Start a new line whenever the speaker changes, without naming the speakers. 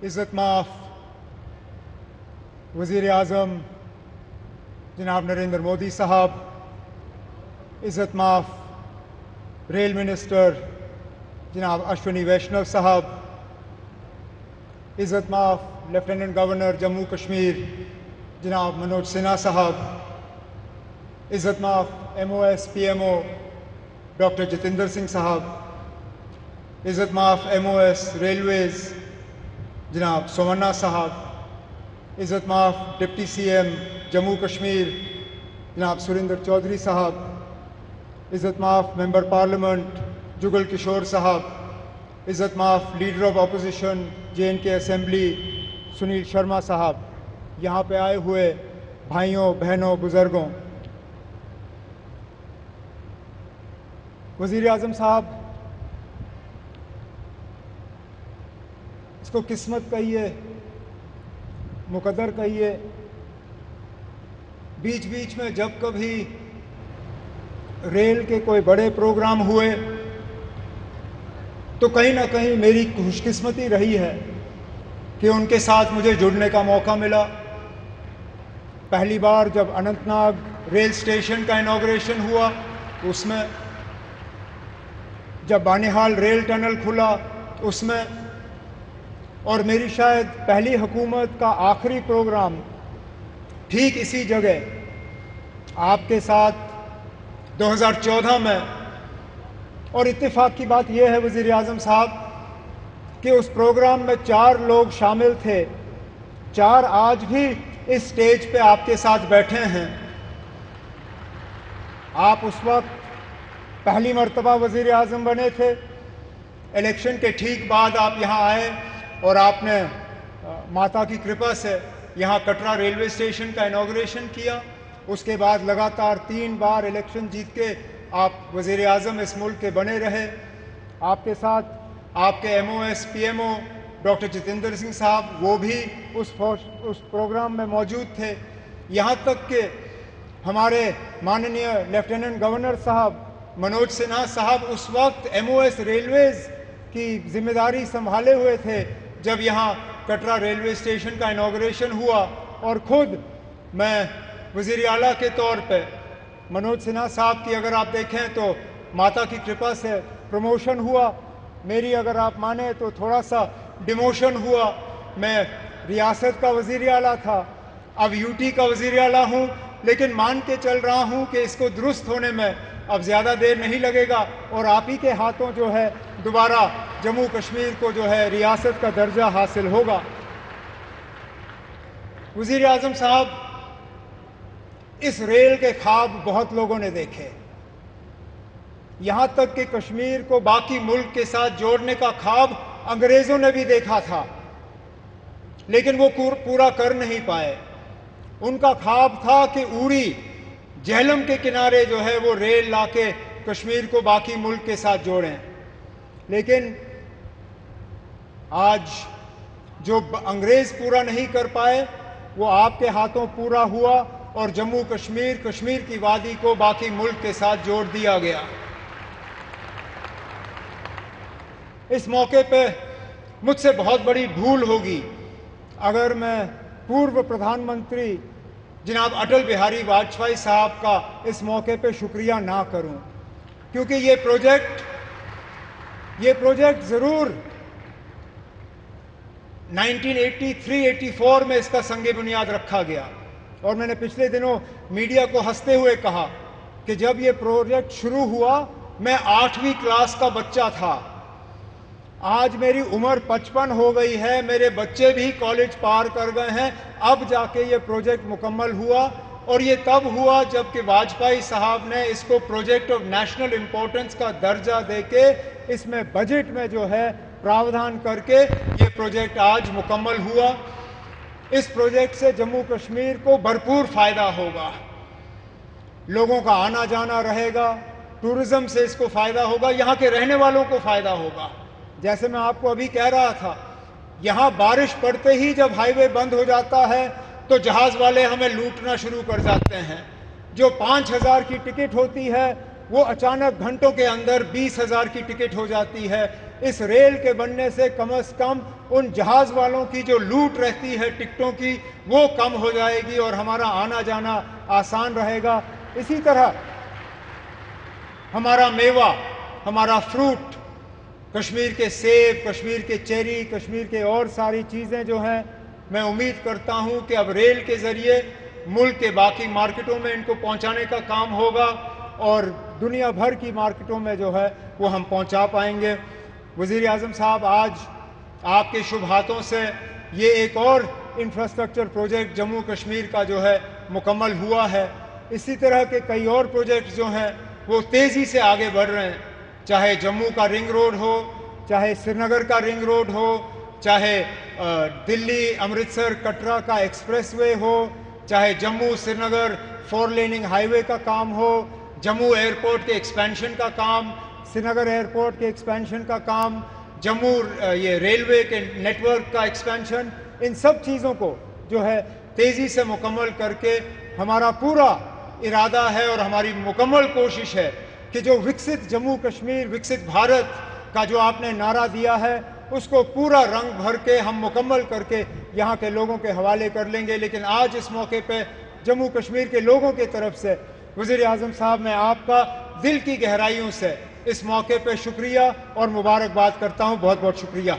عزت مآب وزیر اعظم جناب نریندر مودی صاحب، عزت مآب ریل منسٹر جناب اشونی ویشنو صاحب، عزت مآب لیفٹیننٹ گورنر جموں کشمیر جناب منوج سنہا صاحب، عزت مآب MOS PMO doctor Jitendra Singh صاحب، عزت مآب MOS ریلویز جناب سومنا صاحب، عزت مآب ڈپٹی CM جموں کشمیر جناب سریندر چودھری صاحب، عزت مآب ممبر پارلیمنٹ جگل کشور صاحب، عزت مآب leader of opposition JNK assembly Sunil Sharma صاحب، یہاں پہ آئے ہوئے بھائیوں بہنوں بزرگوں، وزیر اعظم صاحب، اس کو قسمت کہیے، مقدر کہیے، بیچ بیچ میں جب کبھی ریل کے کوئی بڑے پروگرام ہوئے تو کہیں نہ کہیں میری خوش قسمتی رہی ہے کہ ان کے ساتھ مجھے جڑنے کا موقع ملا۔ پہلی بار جب اننت ناگ ریل اسٹیشن کا انوگریشن ہوا اس میں، جب بانہال ریل ٹنل کھلا اس میں، اور میری شاید پہلی حکومت کا آخری پروگرام ٹھیک اسی جگہ آپ کے ساتھ 2014 میں۔ اور اتفاق کی بات یہ ہے وزیر اعظم صاحب کہ اس پروگرام میں 4 لوگ شامل تھے، 4 آج بھی اس سٹیج پہ آپ کے ساتھ بیٹھے ہیں۔ آپ اس وقت پہلی مرتبہ وزیر اعظم بنے تھے، الیکشن کے ٹھیک بعد آپ یہاں آئے اور آپ نے ماتا کی کرپا سے یہاں کٹرا ریلوے اسٹیشن کا انوگریشن کیا۔ اس کے بعد لگاتار 3 بار الیکشن جیت کے آپ وزیر اعظم اس ملک کے بنے رہے۔ آپ کے ساتھ آپ کے MOS PMO doctor Jitendra Singh صاحب، وہ بھی اس پروگرام میں موجود تھے، یہاں تک کہ ہمارے ماننیہ لیفٹیننٹ گورنر صاحب منوج سنہا صاحب اس وقت MOS ریلویز کی ذمہ داری سنبھالے ہوئے تھے جب یہاں کٹرا ریلوے اسٹیشن کا انوگریشن ہوا، اور خود میں وزیر اعلیٰ کے طور پہ منوج سنہا صاحب کی اگر آپ دیکھیں تو ماتا کی کرپا سے پروموشن ہوا، میری اگر آپ مانیں تو تھوڑا سا ڈیموشن ہوا۔ میں ریاست کا وزیر اعلیٰ تھا، اب UT کا وزیر اعلیٰ ہوں، لیکن مان کے چل رہا ہوں کہ اس کو درست ہونے میں اب زیادہ دیر نہیں لگے گا، اور آپ ہی کے ہاتھوں جو ہے دوبارہ جموں کشمیر کو جو ہے ریاست کا درجہ حاصل ہوگا۔ وزیر اعظم صاحب، اس ریل کے خواب بہت لوگوں نے دیکھے، یہاں تک کہ کشمیر کو باقی ملک کے ساتھ جوڑنے کا خواب انگریزوں نے بھی دیکھا تھا، لیکن وہ پورا کر نہیں پائے۔ ان کا خواب تھا کہ اوڑی جہلم کے کنارے جو ہے وہ ریل لا کے کشمیر کو باقی ملک کے ساتھ جوڑیں، لیکن آج جو انگریز پورا نہیں کر پائے وہ آپ کے ہاتھوں پورا ہوا، اور جموں کشمیر کی وادی کو باقی ملک کے ساتھ جوڑ دیا گیا۔ اس موقع پہ مجھ سے بہت بڑی بھول ہوگی اگر میں پورو پردھان منتری جناب اٹل بہاری واجپئی صاحب کا اس موقع پہ شکریہ نہ کروں، کیونکہ یہ پروجیکٹ ضرور 1983-84 میں اس کا سنگ بنیاد رکھا گیا، اور میں نے پچھلے دنوں میڈیا کو ہنستے ہوئے کہا کہ جب یہ پروجیکٹ شروع ہوا میں 8ویں کلاس کا بچہ تھا، آج میری عمر 55 ہو گئی ہے، میرے بچے بھی کالج پار کر گئے ہیں، اب جا کے یہ پروجیکٹ مکمل ہوا، اور یہ تب ہوا جب کہ واجپئی صاحب نے اس کو پروجیکٹ آف نیشنل امپورٹنس کا درجہ دے کے اس میں بجٹ میں جو ہے پراودھان کر کے یہ پروجیکٹ آج مکمل ہوا۔ اس پروجیکٹ سے جموں کشمیر کو بھرپور فائدہ ہوگا، لوگوں کا آنا جانا رہے گا، ٹورزم سے اس کو فائدہ ہوگا، یہاں کے رہنے والوں کو فائدہ ہوگا۔ جیسے میں آپ کو ابھی کہہ رہا تھا، یہاں بارش پڑتے ہی جب ہائی وے بند ہو جاتا ہے تو جہاز والے ہمیں لوٹنا شروع کر جاتے ہیں، جو 5,000 کی ٹکٹ ہوتی ہے وہ اچانک گھنٹوں کے اندر 20,000 کی ٹکٹ ہو جاتی ہے۔ اس ریل کے بننے سے کم از کم ان جہاز والوں کی جو لوٹ رہتی ہے ٹکٹوں کی وہ کم ہو جائے گی اور ہمارا آنا جانا آسان رہے گا۔ اسی طرح ہمارا میوہ، ہمارا فروٹ، کشمیر کے سیب، کشمیر کے چیری، کشمیر کے اور ساری چیزیں جو ہیں، میں امید کرتا ہوں کہ اب ریل کے ذریعے ملک کے باقی مارکیٹوں میں ان کو پہنچانے کا کام ہوگا اور دنیا بھر کی مارکیٹوں میں جو ہے وہ ہم پہنچا پائیں گے۔ وزیر اعظم صاحب، آج آپ کے شبھ ہاتھوں سے یہ ایک اور انفراسٹرکچر پروجیکٹ جموں کشمیر کا جو ہے مکمل ہوا ہے۔ اسی طرح کے کئی اور پروجیکٹس جو ہیں وہ تیزی سے آگے بڑھ رہے ہیں، چاہے جموں کا رنگ روڈ ہو، چاہے سری نگر کا رنگ روڈ ہو، چاہے دلی امرتسر کٹرا کا ایکسپریس وے ہو، چاہے جموں سری نگر 4 لیننگ ہائی وے کا کام ہو، جموں ایئرپورٹ کے ایکسپینشن کا کام، سری نگر ایئرپورٹ کے ایکسپینشن کا کام، جموں یہ ریلوے کے نیٹ ورک کا ایکسپینشن، ان سب چیزوں کو جو ہے تیزی سے مکمل کر کے ہمارا پورا ارادہ ہے اور ہماری مکمل کوشش ہے کہ جو وکست جموں کشمیر، وکست بھارت کا جو آپ نے نعرہ دیا ہے اس کو پورا رنگ بھر کے ہم مکمل کر کے یہاں کے لوگوں کے حوالے کر لیں گے۔ لیکن آج اس موقع پہ جموں کشمیر کے لوگوں کی طرف سے وزیر اعظم صاحب، میں آپ کا دل کی گہرائیوں سے اس موقع پہ شکریہ اور مبارکباد کرتا ہوں۔ بہت بہت شکریہ۔